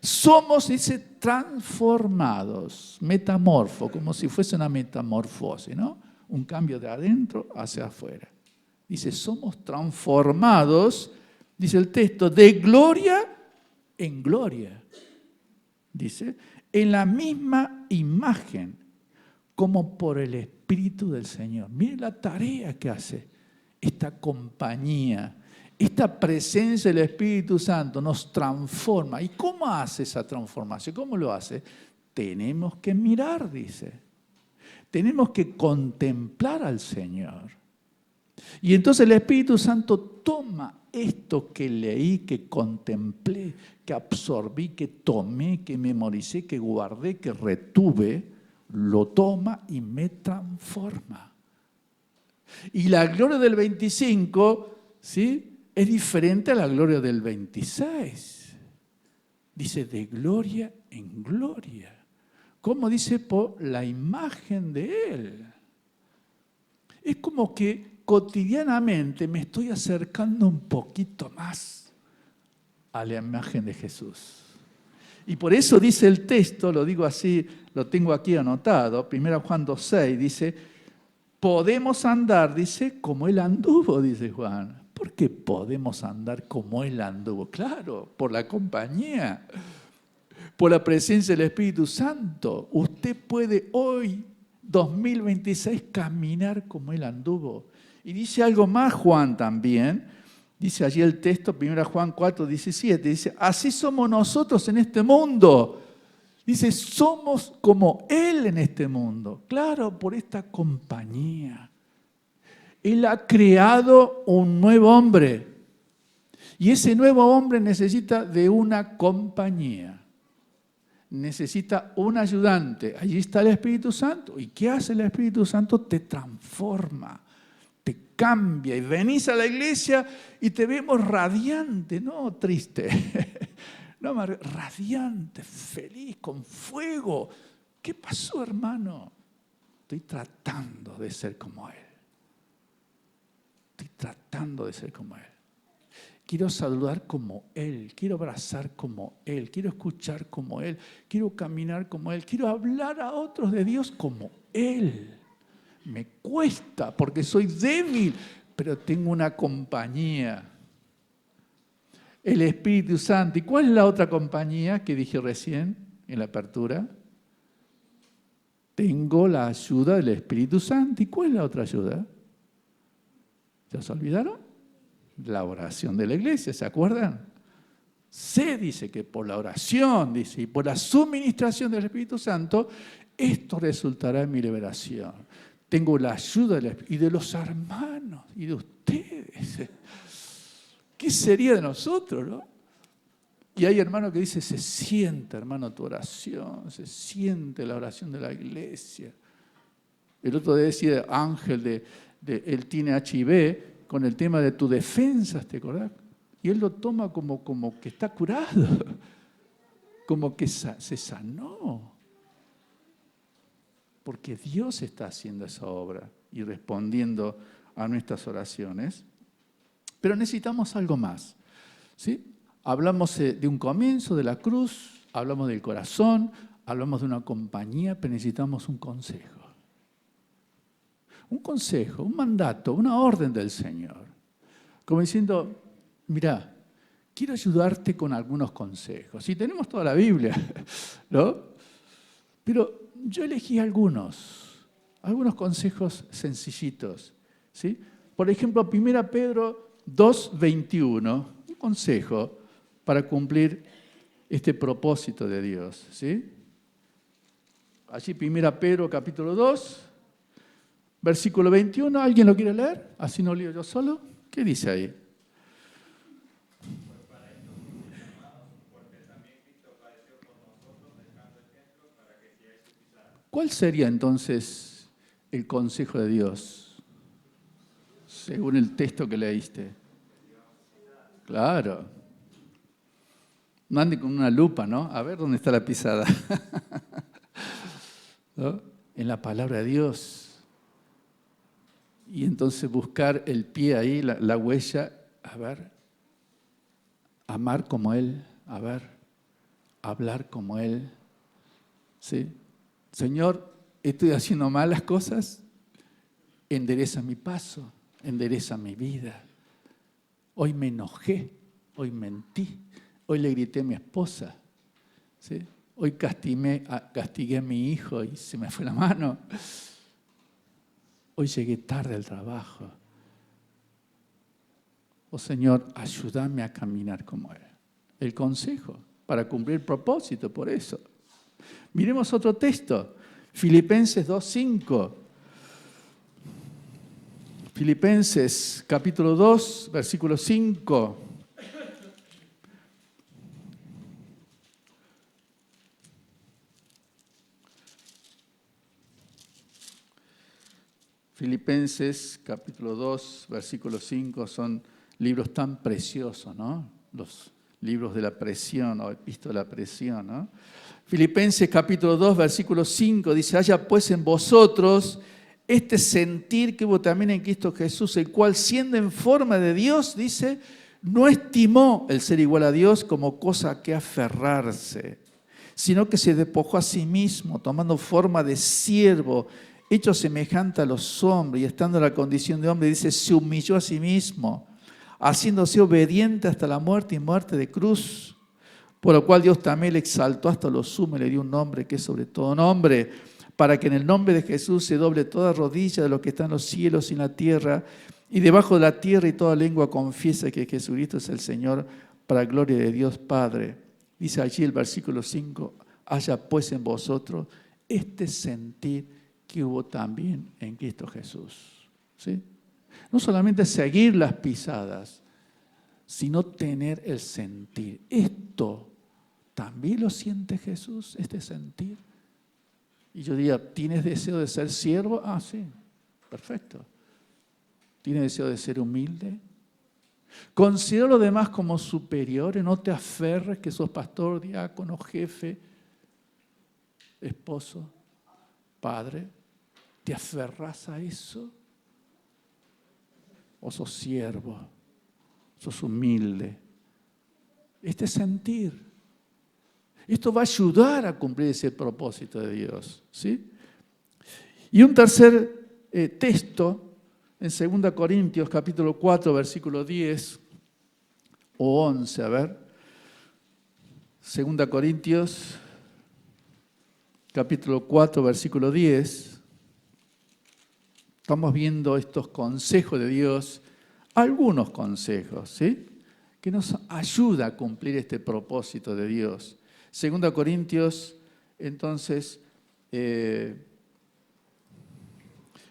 Somos, dice, transformados, metamorfo, como si fuese una metamorfosis, ¿no? Un cambio de adentro hacia afuera. Dice, somos transformados, dice el texto, de gloria en gloria. Dice, en la misma imagen, como por el Espíritu del Señor. Mire la tarea que hace esta compañía, esta presencia del Espíritu Santo nos transforma. ¿Y cómo hace esa transformación? ¿Cómo lo hace? Tenemos que mirar, dice. Tenemos que contemplar al Señor. Y entonces el Espíritu Santo toma esto que leí, que contemplé, que absorbí, que tomé, que memoricé, que guardé, que retuve, lo toma y me transforma. Y la gloria del 25, ¿sí?, es diferente a la gloria del 26. Dice, de gloria en gloria. ¿Cómo dice? Por la imagen de Él. Es como que cotidianamente me estoy acercando un poquito más a la imagen de Jesús. Y por eso dice el texto, lo digo así, lo tengo aquí anotado, 1 Juan 2:6, dice, podemos andar, dice, como Él anduvo, dice Juan. ¿Por qué podemos andar como Él anduvo? Claro, por la compañía, por la presencia del Espíritu Santo. Usted puede hoy, 2026, caminar como Él anduvo. Y dice algo más Juan también, dice allí el texto, 1 Juan 4:17, dice, así somos nosotros en este mundo. Dice, somos como Él en este mundo. Claro, por esta compañía. Él ha creado un nuevo hombre. Y ese nuevo hombre necesita de una compañía. Necesita un ayudante. Allí está el Espíritu Santo. ¿Y qué hace el Espíritu Santo? Te transforma, te cambia. Y venís a la iglesia y te vemos radiante, no triste. No, radiante, feliz, con fuego. ¿Qué pasó, hermano? Estoy tratando de ser como Él. Estoy tratando de ser como Él. Quiero saludar como Él, quiero abrazar como Él, quiero escuchar como Él, quiero caminar como Él, quiero hablar a otros de Dios como Él. Me cuesta porque soy débil, pero tengo una compañía. El Espíritu Santo. ¿Y cuál es la otra compañía que dije recién en la apertura? Tengo la ayuda del Espíritu Santo. ¿Y cuál es la otra ayuda? ¿Ya se olvidaron? La oración de la iglesia, ¿se acuerdan? Se dice que por la oración, dice, y por la suministración del Espíritu Santo, esto resultará en mi liberación. Tengo la ayuda del Espíritu y de los hermanos y de ustedes. ¿Qué sería de nosotros, no? Y hay hermanos que dicen, se siente, hermano, tu oración, se siente la oración de la iglesia. El otro día decía Ángel él tiene HIV, con el tema de tu defensa, ¿te acordás? Y él lo toma como que está curado, como que se sanó. Porque Dios está haciendo esa obra y respondiendo a nuestras oraciones. Pero necesitamos algo más, ¿sí? Hablamos de un comienzo, de la cruz, hablamos del corazón, hablamos de una compañía, pero necesitamos un consejo. Un consejo, un mandato, una orden del Señor. Como diciendo, mira, quiero ayudarte con algunos consejos. Y tenemos toda la Biblia, ¿no? Pero yo elegí algunos consejos sencillitos, ¿sí? Por ejemplo, 1 Pedro 2:21, un consejo para cumplir este propósito de Dios, ¿sí? Allí 1 Pedro capítulo 2, versículo 21, ¿alguien lo quiere leer? Así no leo yo solo. ¿Qué dice ahí? ¿Cuál sería entonces el consejo de Dios? Según el texto que leíste. Claro. No ande con una lupa, ¿no? A ver dónde está la pisada. ¿No? En la palabra de Dios. Y entonces buscar el pie ahí, la huella, a ver, amar como Él, a ver, hablar como Él. ¿Sí? Señor, estoy haciendo malas cosas, endereza mi paso, endereza mi vida. Hoy me enojé, hoy mentí, hoy le grité a mi esposa, ¿sí? Hoy castigué a mi hijo y se me fue la mano. Hoy llegué tarde al trabajo. Oh Señor, ayúdame a caminar como Él. El consejo para cumplir el propósito, por eso. Miremos otro texto, Filipenses 2:5. Filipenses capítulo 2, versículo 5. Filipenses capítulo 2, versículo 5 son libros tan preciosos, ¿no? Los libros de la presión o epístola de la presión, ¿no? Filipenses capítulo 2, versículo 5 dice: haya pues en vosotros este sentir que hubo también en Cristo Jesús, el cual siendo en forma de Dios, dice, no estimó el ser igual a Dios como cosa a que aferrarse, sino que se despojó a sí mismo, tomando forma de siervo, hecho semejante a los hombres, y estando en la condición de hombre, dice, se humilló a sí mismo, haciéndose obediente hasta la muerte y muerte de cruz, por lo cual Dios también le exaltó hasta lo sumo y le dio un nombre que es sobre todo nombre, para que en el nombre de Jesús se doble toda rodilla de los que están en los cielos y en la tierra, y debajo de la tierra, y toda lengua confiesa que Jesucristo es el Señor, para gloria de Dios Padre. Dice allí el versículo 5, haya pues en vosotros este sentir que hubo también en Cristo Jesús. ¿Sí? No solamente seguir las pisadas, sino tener el sentir. Esto también lo siente Jesús, este sentir. Y yo diría, ¿tienes deseo de ser siervo? Ah, sí, perfecto. ¿Tienes deseo de ser humilde? Considera a los demás como superiores, no te aferres que sos pastor, diácono, jefe, esposo, padre. ¿Te aferras a eso? ¿O sos siervo? ¿Sos humilde? Este sentir. Esto va a ayudar a cumplir ese propósito de Dios, ¿sí? Y un tercer texto, en 2 Corintios capítulo 4, versículo 10 o 11, a ver. 2 Corintios capítulo 4, versículo 10. Estamos viendo estos consejos de Dios, algunos consejos, ¿sí? Que nos ayuda a cumplir este propósito de Dios. 2 Corintios, entonces,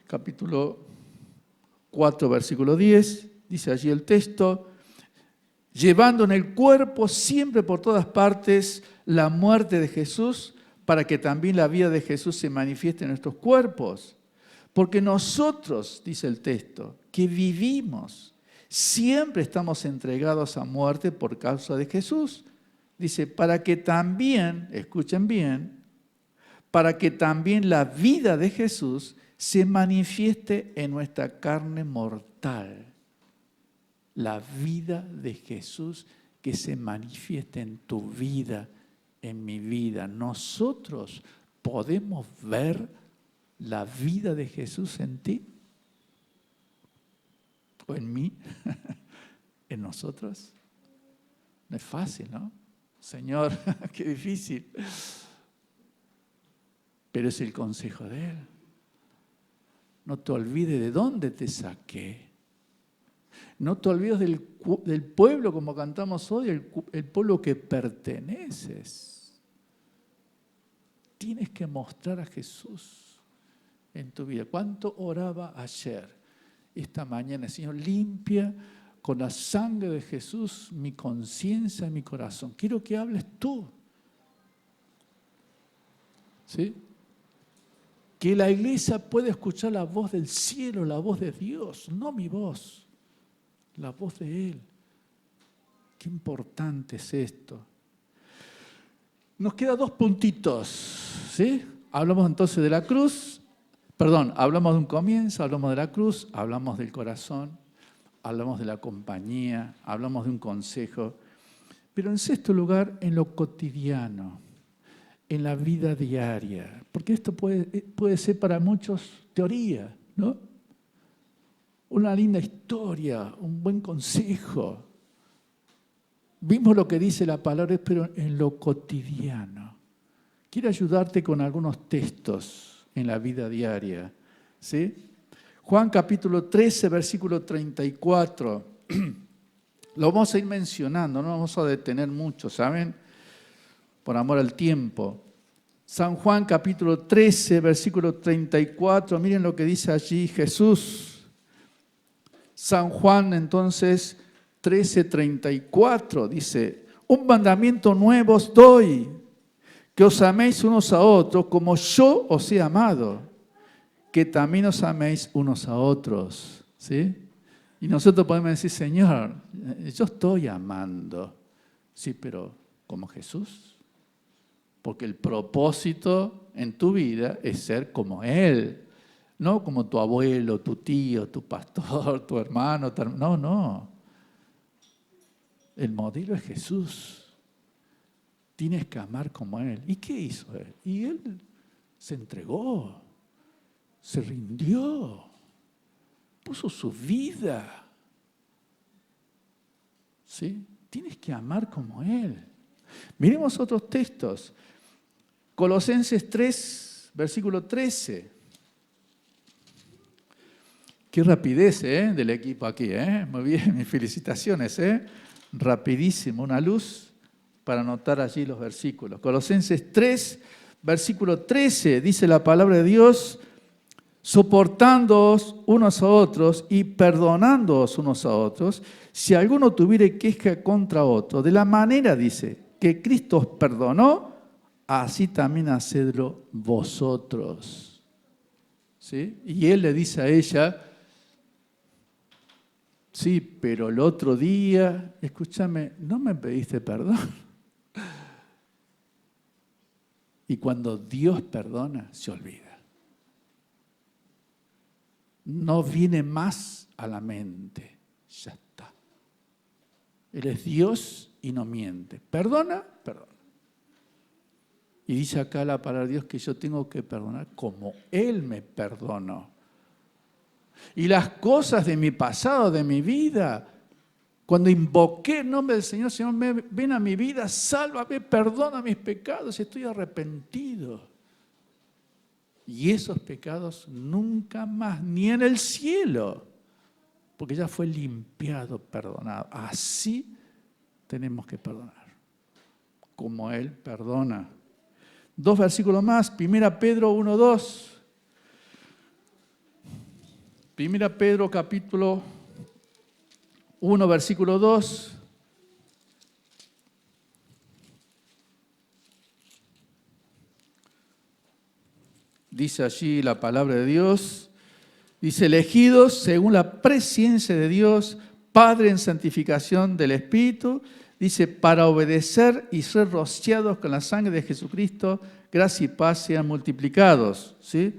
capítulo 4, versículo 10, dice allí el texto, llevando en el cuerpo siempre por todas partes la muerte de Jesús, para que también la vida de Jesús se manifieste en nuestros cuerpos. Porque nosotros, dice el texto, que vivimos, siempre estamos entregados a muerte por causa de Jesús. Dice, para que también, escuchen bien, para que también la vida de Jesús se manifieste en nuestra carne mortal. La vida de Jesús que se manifieste en tu vida, en mi vida. Nosotros podemos ver la vida de Jesús en ti o en mí, en nosotros. No es fácil, ¿no? Señor, qué difícil. Pero es el consejo de Él. No te olvides de dónde te saqué. No te olvides del pueblo, como cantamos hoy, el pueblo que perteneces. Tienes que mostrar a Jesús en tu vida. ¿Cuánto oraba ayer? Esta mañana, Señor, limpia con la sangre de Jesús mi conciencia y mi corazón. Quiero que hables tú. ¿Sí? Que la iglesia pueda escuchar la voz del cielo, la voz de Dios, no mi voz, la voz de Él. Qué importante es esto. Nos quedan 2 puntitos, ¿sí? Hablamos entonces de la cruz, hablamos de un comienzo, hablamos de la cruz, hablamos del corazón, hablamos de la compañía, hablamos de un consejo, pero en sexto lugar, en lo cotidiano, en la vida diaria, porque esto puede ser para muchos teoría, ¿no? Una linda historia, un buen consejo. Vimos lo que dice la palabra, pero en lo cotidiano. Quiero ayudarte con algunos textos en la vida diaria, ¿sí? Juan capítulo 13, versículo 34. Lo vamos a ir mencionando, no vamos a detener mucho, ¿saben? Por amor al tiempo. San Juan capítulo 13, versículo 34. Miren lo que dice allí Jesús. San Juan entonces 13:34 dice: un mandamiento nuevo os doy, que os améis unos a otros como yo os he amado, que también os améis unos a otros. ¿Sí? Y nosotros podemos decir: Señor, yo estoy amando. Sí, pero como Jesús. Porque el propósito en tu vida es ser como Él. No como tu abuelo, tu tío, tu pastor, tu hermano. No. El modelo es Jesús. Tienes que amar como Él. ¿Y qué hizo Él? Y Él se entregó, se rindió, puso su vida. ¿Sí? Tienes que amar como Él. Miremos otros textos. Colosenses 3, versículo 13. Qué rapidez del equipo aquí. Muy bien, mis felicitaciones. Rapidísimo, una luz para anotar allí los versículos. Colosenses 3, versículo 13, dice la palabra de Dios: soportándoos unos a otros y perdonándoos unos a otros, si alguno tuviere queja contra otro, de la manera, dice, que Cristo os perdonó, así también hacedlo vosotros. ¿Sí? Y él le dice a ella: sí, pero el otro día, escúchame, no me pediste perdón. Y cuando Dios perdona, se olvida. No viene más a la mente. Ya está. Él es Dios y no miente. Perdona. Y dice acá la palabra de Dios que yo tengo que perdonar como Él me perdonó. Y las cosas de mi pasado, de mi vida, cuando invoqué el nombre del Señor, Señor, ven a mi vida, sálvame, perdona mis pecados, estoy arrepentido. Y esos pecados nunca más, ni en el cielo, porque ya fue limpiado, perdonado. Así tenemos que perdonar, como Él perdona. 2 versículos más, 1 Pedro 1:2. 1 Pedro capítulo 1, versículo 2. Dice allí la palabra de Dios. Dice: elegidos según la presciencia de Dios, Padre en santificación del Espíritu. Dice: para obedecer y ser rociados con la sangre de Jesucristo, gracia y paz sean multiplicados. ¿Sí?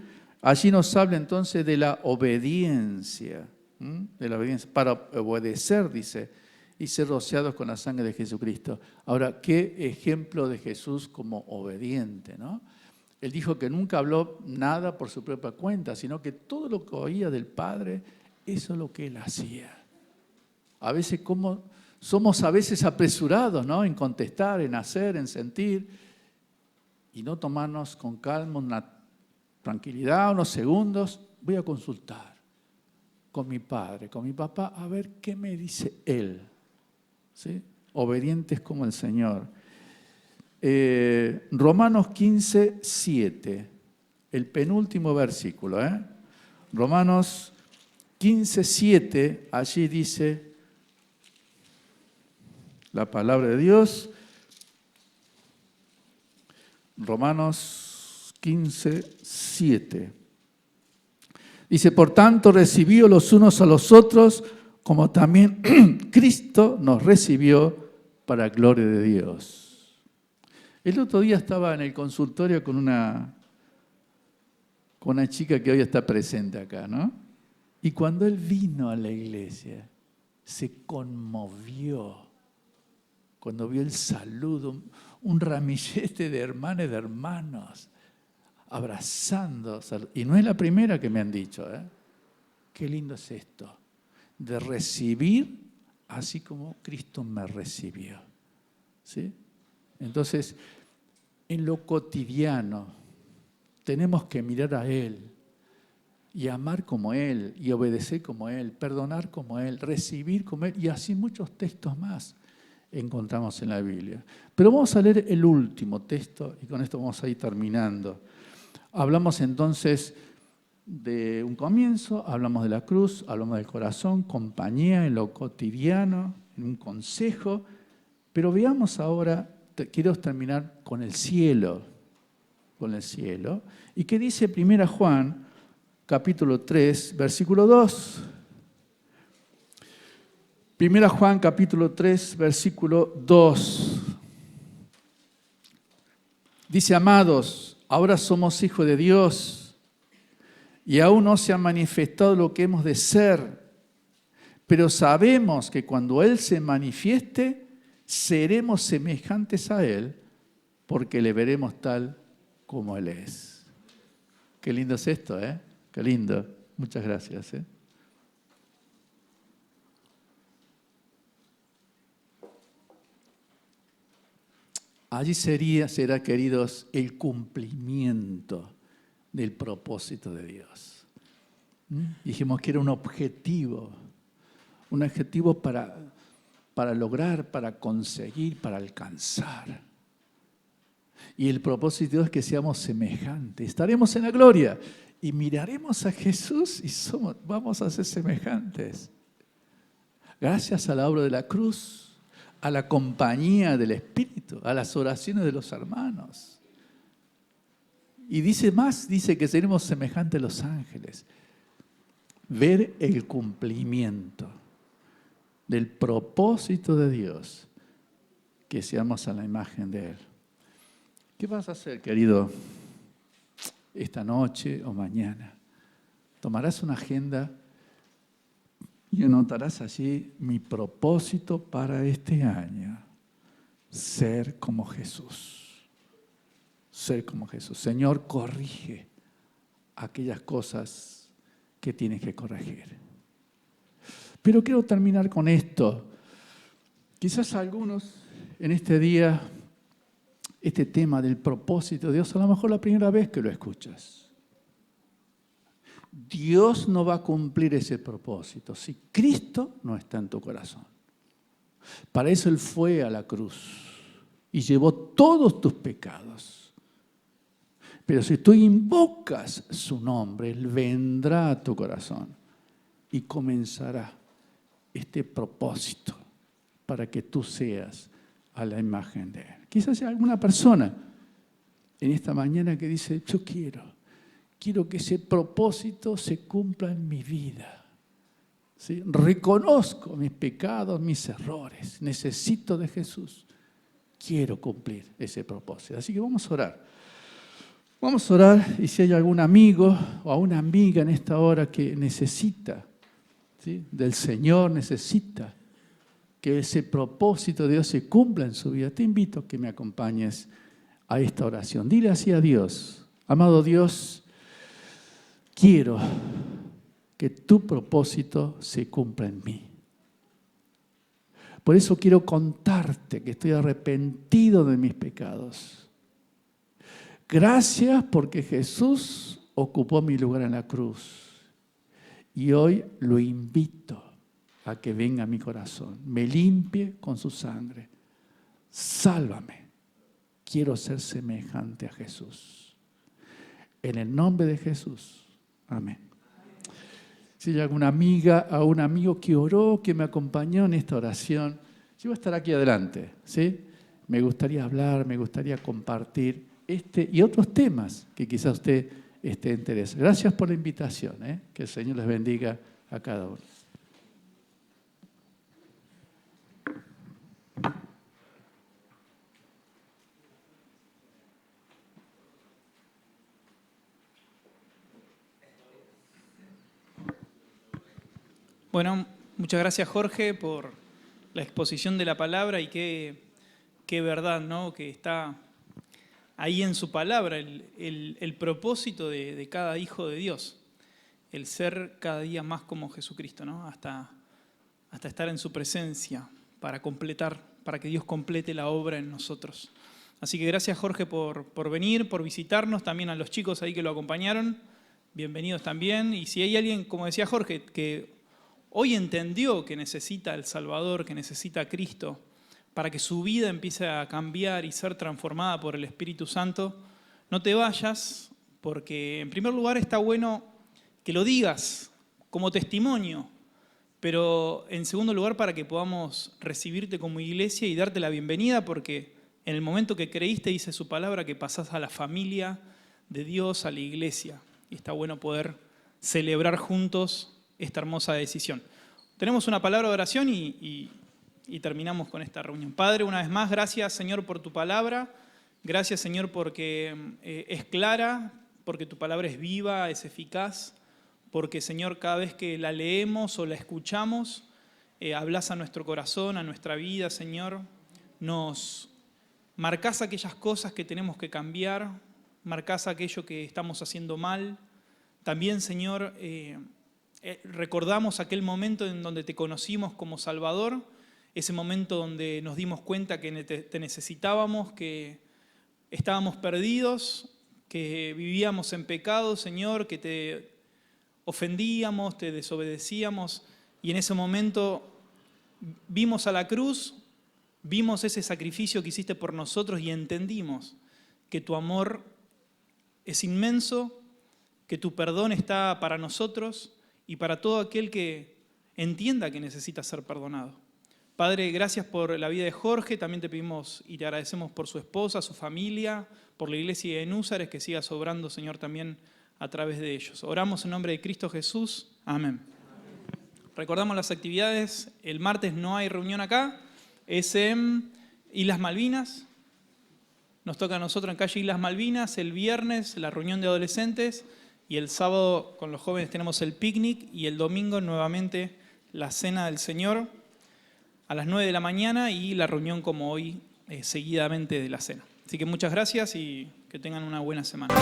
Allí nos habla entonces de la obediencia. De la obediencia. Para obedecer, dice, y ser rociados con la sangre de Jesucristo. Ahora, qué ejemplo de Jesús como obediente, ¿no? Él dijo que nunca habló nada por su propia cuenta, sino que todo lo que oía del Padre, eso es lo que Él hacía. A veces, como somos a veces apresurados, ¿no? En contestar, en hacer, en sentir, y no tomarnos con calma, una tranquilidad, unos segundos. Voy a consultar con mi padre, con mi papá, a ver qué me dice Él. ¿Sí? Obedientes como el Señor. Romanos 15:7, el penúltimo versículo. Romanos 15:7, allí dice la palabra de Dios. Romanos 15:7. Dice: por tanto, recibíos los unos a los otros, como también Cristo nos recibió para gloria de Dios. El otro día estaba en el consultorio con una chica que hoy está presente acá, ¿no? Y cuando él vino a la iglesia, se conmovió cuando vio el saludo, un ramillete de hermanas y de hermanos abrazando. Y no es la primera que me han dicho, ¿eh? Qué lindo es esto, de recibir así como Cristo me recibió. ¿Sí? Entonces, en lo cotidiano, tenemos que mirar a Él y amar como Él, y obedecer como Él, perdonar como Él, recibir como Él, y así muchos textos más encontramos en la Biblia. Pero vamos a leer el último texto, y con esto vamos a ir terminando. Hablamos entonces de un comienzo, hablamos de la cruz, hablamos del corazón, compañía en lo cotidiano, en un consejo, pero veamos ahora, quiero terminar con el cielo, y que dice 1 Juan, capítulo 3, versículo 2. 1 Juan, capítulo 3, versículo 2. Dice, amados, ahora somos hijos de Dios y aún no se ha manifestado lo que hemos de ser, pero sabemos que cuando Él se manifieste, seremos semejantes a Él, porque le veremos tal como Él es. Qué lindo es esto, ¿eh? Qué lindo. Muchas gracias, ¿eh? Allí será, queridos, el cumplimiento del propósito de Dios. Dijimos que era un objetivo para lograr, para conseguir, para alcanzar. Y el propósito de Dios es que seamos semejantes. Estaremos en la gloria y miraremos a Jesús y vamos a ser semejantes. Gracias a la obra de la cruz, a la compañía del Espíritu, a las oraciones de los hermanos. Y dice que seremos semejantes a los ángeles. Ver el cumplimiento del propósito de Dios, que seamos a la imagen de Él. ¿Qué vas a hacer, querido, esta noche o mañana? Tomarás una agenda y anotarás allí mi propósito para este año: ser como Jesús. Ser como Jesús. Señor, corrige aquellas cosas que tienes que corregir. Pero quiero terminar con esto. Quizás algunos en este día, este tema del propósito de Dios, a lo mejor la primera vez que lo escuchas. Dios no va a cumplir ese propósito si Cristo no está en tu corazón. Para eso Él fue a la cruz y llevó todos tus pecados. Pero si tú invocas su nombre, Él vendrá a tu corazón y comenzará este propósito para que tú seas a la imagen de Él. Quizás haya alguna persona en esta mañana que dice, yo quiero que ese propósito se cumpla en mi vida. ¿Sí? Reconozco mis pecados, mis errores. Necesito de Jesús. Quiero cumplir ese propósito. Así que vamos a orar. Vamos a orar, y si hay algún amigo o una amiga en esta hora que necesita, ¿sí?, del Señor, necesita que ese propósito de Dios se cumpla en su vida, te invito a que me acompañes a esta oración. Dile así a Dios: amado Dios, quiero que tu propósito se cumpla en mí. Por eso quiero contarte que estoy arrepentido de mis pecados. Gracias porque Jesús ocupó mi lugar en la cruz. Y hoy lo invito a que venga a mi corazón, me limpie con su sangre. Sálvame. Quiero ser semejante a Jesús. En el nombre de Jesús. Amén. Si hay alguna amiga o un amigo que oró, que me acompañó en esta oración, yo voy a estar aquí adelante, ¿sí? Me gustaría hablar, me gustaría compartir este y otros temas que quizás usted esté interesado. Gracias por la invitación, ¿eh? Que el Señor les bendiga a cada uno. Bueno, muchas gracias Jorge por la exposición de la palabra y qué verdad, ¿no? Que está ahí en su palabra el propósito de cada hijo de Dios, el ser cada día más como Jesucristo, ¿no? Hasta estar en su presencia para que Dios complete la obra en nosotros. Así que gracias Jorge por venir, por visitarnos, también a los chicos ahí que lo acompañaron, bienvenidos también. Y si hay alguien, como decía Jorge, que hoy entendió que necesita al Salvador, que necesita a Cristo, para que su vida empiece a cambiar y ser transformada por el Espíritu Santo, no te vayas, porque en primer lugar está bueno que lo digas como testimonio, pero en segundo lugar para que podamos recibirte como iglesia y darte la bienvenida, porque en el momento que creíste, dice su palabra, que pasás a la familia de Dios, a la iglesia. Y está bueno poder celebrar juntos esta hermosa decisión. Tenemos una palabra de oración y terminamos con esta reunión. Padre, una vez más, gracias Señor por tu palabra. Gracias Señor porque es clara, porque tu palabra es viva, es eficaz. Porque Señor, cada vez que la leemos o la escuchamos, hablas a nuestro corazón, a nuestra vida, Señor. Nos marcás aquellas cosas que tenemos que cambiar, marcás aquello que estamos haciendo mal. También, Señor, recordamos aquel momento en donde te conocimos como Salvador, ese momento donde nos dimos cuenta que te necesitábamos, que estábamos perdidos, que vivíamos en pecado, Señor, que te ofendíamos, te desobedecíamos, y en ese momento vimos a la cruz, vimos ese sacrificio que hiciste por nosotros y entendimos que tu amor es inmenso, que tu perdón está para nosotros y para todo aquel que entienda que necesita ser perdonado. Padre, gracias por la vida de Jorge, también te pedimos y te agradecemos por su esposa, su familia, por la iglesia de Núzares, que sigas obrando, Señor, también a través de ellos. Oramos en nombre de Cristo Jesús. Amén. Recordamos las actividades. El martes no hay reunión acá. Es en Islas Malvinas. Nos toca a nosotros en calle Islas Malvinas. El viernes la reunión de adolescentes. Y el sábado con los jóvenes tenemos el picnic. Y el domingo nuevamente la cena del Señor a las 9 de la mañana. Y la reunión como hoy, seguidamente de la cena. Así que muchas gracias y que tengan una buena semana.